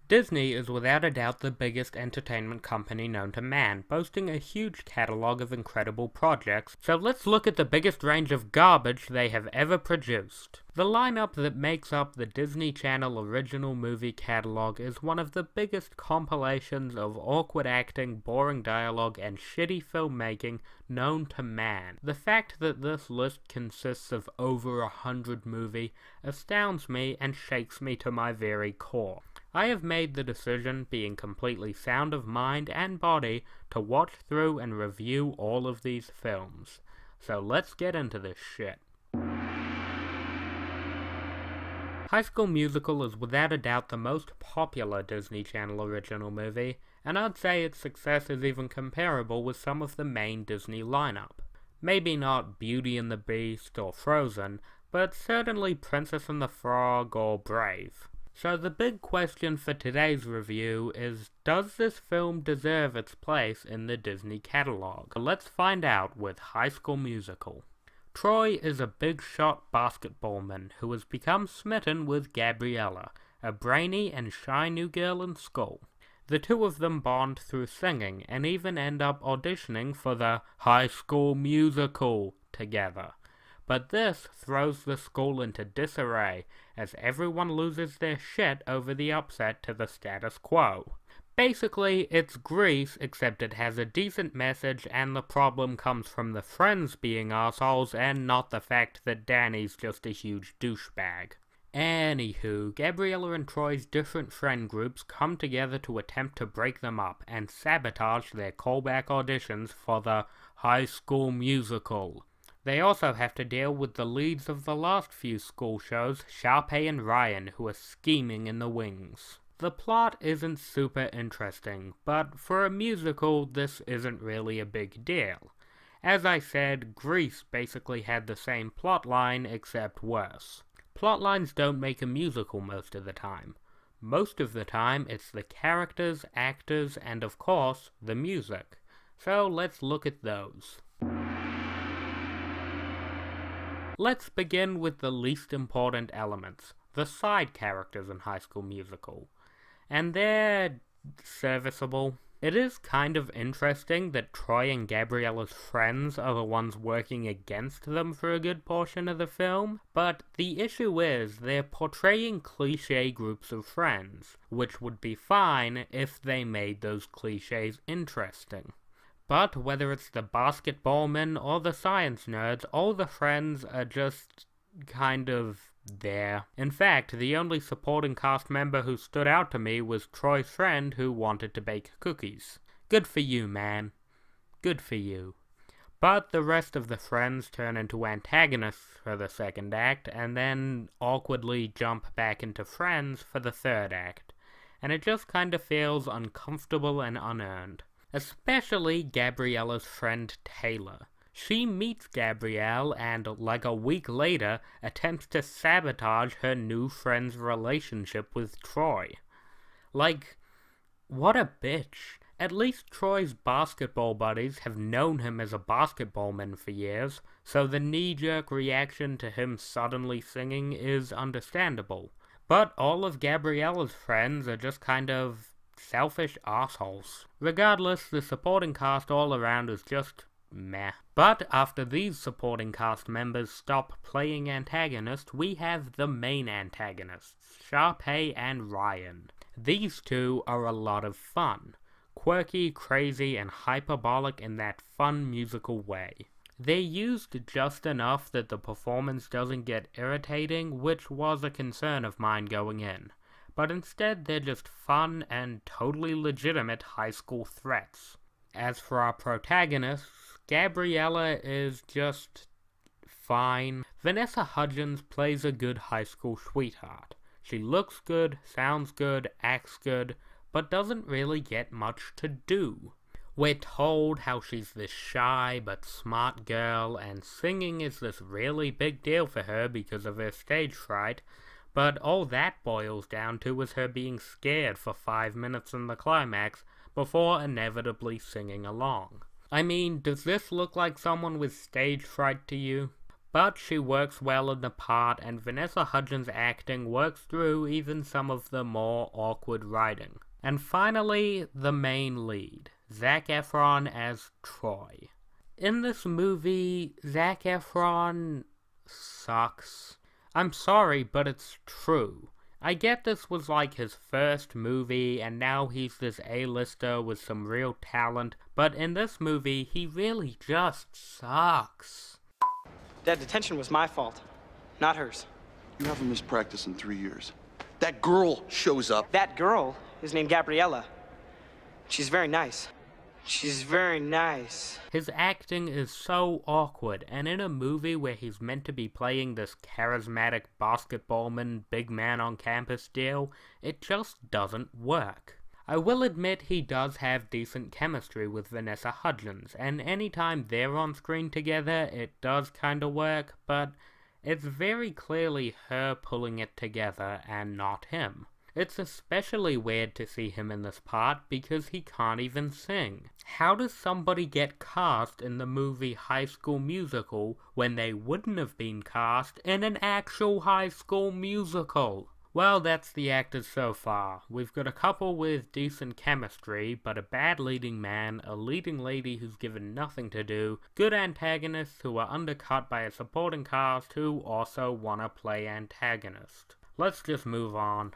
Disney is without a doubt the biggest entertainment company known to man, boasting a huge catalog of incredible projects, so let's look at the biggest range of garbage they have ever produced. The lineup that makes up the Disney Channel original movie catalog is one of the biggest compilations of awkward acting, boring dialogue, and shitty filmmaking known to man. The fact that this list consists of over 100 movies astounds me and shakes me to my very core. I have made the decision, being completely sound of mind and body, to watch through and review all of these films. So let's get into this shit. High School Musical is without a doubt the most popular Disney Channel original movie, and I'd say its success is even comparable with some of the main Disney lineup. Maybe not Beauty and the Beast or Frozen, but certainly Princess and the Frog or Brave. So the big question for today's review is, does this film deserve its place in the Disney catalog? Let's find out with High School Musical. Troy is a big-shot basketballman who has become smitten with Gabriella, a brainy and shy new girl in school. The two of them bond through singing and even end up auditioning for the High School Musical together. But this throws the school into disarray as everyone loses their shit over the upset to the status quo. Basically, it's Grease, except it has a decent message and the problem comes from the friends being assholes and not the fact that Danny's just a huge douchebag. Anywho, Gabriella and Troy's different friend groups come together to attempt to break them up and sabotage their callback auditions for the High School Musical. They also have to deal with the leads of the last few school shows, Sharpay and Ryan, who are scheming in the wings. The plot isn't super interesting, but for a musical, this isn't really a big deal. As I said, Grease basically had the same plotline, except worse. Plotlines don't make a musical most of the time. Most of the time, it's the characters, actors, and of course, the music. So let's look at those. Let's begin with the least important elements, the side characters in High School Musical. And they're serviceable. It is kind of interesting that Troy and Gabriella's friends are the ones working against them for a good portion of the film, but the issue is they're portraying cliché groups of friends, which would be fine if they made those clichés interesting. But whether it's the basketballmen or the science nerds, all the friends are just kind of there. In fact, the only supporting cast member who stood out to me was Troy's friend who wanted to bake cookies. Good for you, man. Good for you. But the rest of the friends turn into antagonists for the second act, and then awkwardly jump back into friends for the third act. And it just kind of feels uncomfortable and unearned. Especially Gabriella's friend Taylor. She meets Gabrielle and, like a week later, attempts to sabotage her new friend's relationship with Troy. Like, what a bitch. At least Troy's basketball buddies have known him as a basketballman for years, so the knee-jerk reaction to him suddenly singing is understandable. But all of Gabriella's friends are just kind of selfish assholes. Regardless, the supporting cast all around is just meh. But after these supporting cast members stop playing antagonists, we have the main antagonists, Sharpay and Ryan. These two are a lot of fun. Quirky, crazy, and hyperbolic in that fun musical way. They're used just enough that the performance doesn't get irritating, which was a concern of mine going in. But instead they're just fun and totally legitimate high school threats. As for our protagonists, Gabriella is just fine. Vanessa Hudgens plays a good high school sweetheart. She looks good, sounds good, acts good, but doesn't really get much to do. We're told how she's this shy but smart girl, and singing is this really big deal for her because of her stage fright, but all that boils down to is her being scared for 5 minutes in the climax before inevitably singing along. I mean, does this look like someone with stage fright to you? but she works well in the part, and Vanessa Hudgens' acting works through even some of the more awkward writing. And finally, the main lead, Zac Efron as Troy. In this movie, Zac Efron sucks. I'm sorry, but it's true. I get this was like his first movie, and now he's this A-lister with some real talent, but in this movie, he really just sucks. That detention was my fault, not hers. You haven't missed practice in 3 years. That girl shows up. That girl is named Gabriella. She's very nice. She's very nice. His acting is so awkward, and in a movie where he's meant to be playing this charismatic basketballman, big man on campus deal, it just doesn't work. I will admit he does have decent chemistry with Vanessa Hudgens, and anytime they're on screen together, it does kinda work, but it's very clearly her pulling it together and not him. It's especially weird to see him in this part because he can't even sing. How does somebody get cast in the movie High School Musical when they wouldn't have been cast in an actual High School Musical? Well, that's the actors so far. We've got a couple with decent chemistry, but a bad leading man, a leading lady who's given nothing to do, good antagonists who are undercut by a supporting cast who also wanna play antagonist. Let's just move on.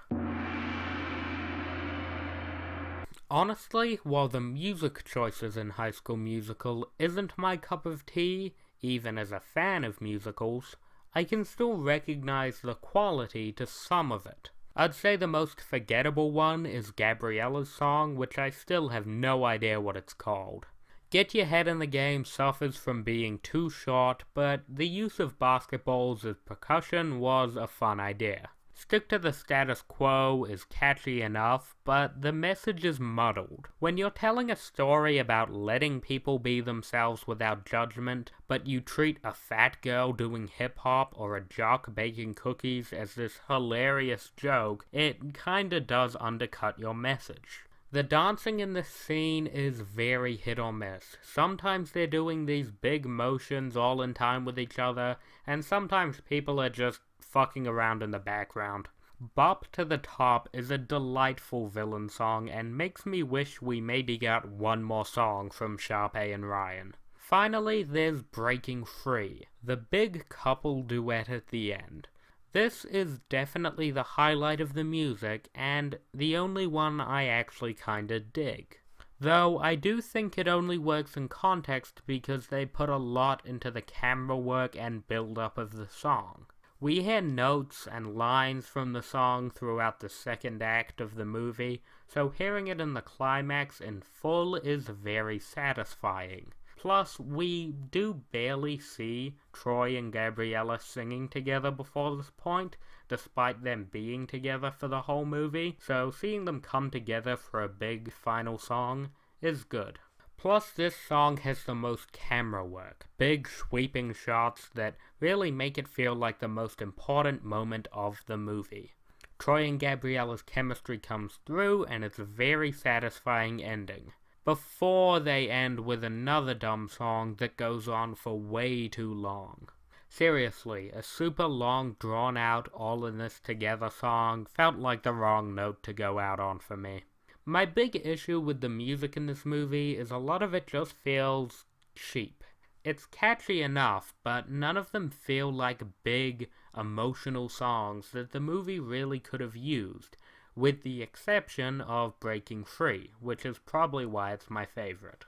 Honestly, while the music choices in High School Musical isn't my cup of tea, even as a fan of musicals, I can still recognize the quality to some of it. I'd say the most forgettable one is Gabriella's song, which I still have no idea what it's called. Get Your Head in the Game suffers from being too short, but the use of basketballs as percussion was a fun idea. Stick to the Status Quo is catchy enough, but the message is muddled. When you're telling a story about letting people be themselves without judgment, but you treat a fat girl doing hip-hop or a jock baking cookies as this hilarious joke, it kinda does undercut your message. The dancing in this scene is very hit or miss. Sometimes they're doing these big motions all in time with each other, and sometimes people are just fucking around in the background. Bop to the Top is a delightful villain song and makes me wish we maybe got one more song from Sharpay and Ryan. Finally, there's Breaking Free, the big couple duet at the end. This is definitely the highlight of the music, and the only one I actually kinda dig. Though I do think it only works in context because they put a lot into the camera work and build-up of the song. We hear notes and lines from the song throughout the second act of the movie, so hearing it in the climax in full is very satisfying. Plus, we do barely see Troy and Gabriella singing together before this point, despite them being together for the whole movie, so seeing them come together for a big final song is good. Plus, this song has the most camera work, big sweeping shots that really make it feel like the most important moment of the movie. Troy and Gabriella's chemistry comes through, and it's a very satisfying ending. Before they end with another dumb song that goes on for way too long. Seriously, a super long, drawn-out, all-in-this-together song felt like the wrong note to go out on for me. My big issue with the music in this movie is a lot of it just feels cheap. It's catchy enough, but none of them feel like big, emotional songs that the movie really could have used, with the exception of Breaking Free, which is probably why it's my favorite.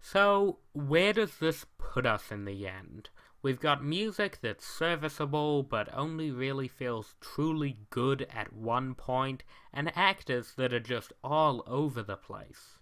So, where does this put us in the end? We've got music that's serviceable, but only really feels truly good at one point, and actors that are just all over the place.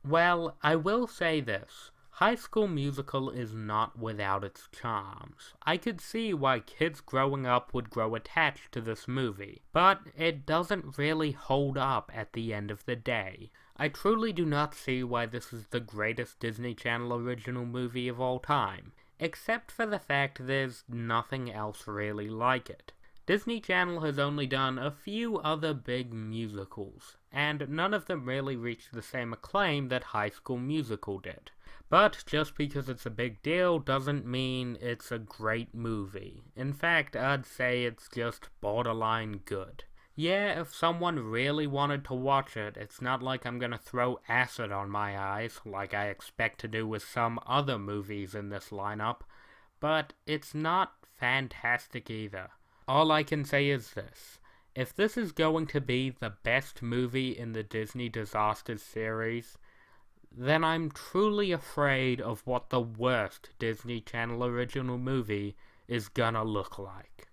Well, I will say this. High School Musical is not without its charms. I could see why kids growing up would grow attached to this movie, but it doesn't really hold up at the end of the day. I truly do not see why this is the greatest Disney Channel original movie of all time, except for the fact there's nothing else really like it. Disney Channel has only done a few other big musicals, and none of them really reached the same acclaim that High School Musical did. But just because it's a big deal doesn't mean it's a great movie. In fact, I'd say it's just borderline good. Yeah, if someone really wanted to watch it, it's not like I'm gonna throw acid on my eyes, like I expect to do with some other movies in this lineup, but it's not fantastic either. All I can say is this. If this is going to be the best movie in the Disney Disasters series, then I'm truly afraid of what the worst Disney Channel original movie is gonna look like.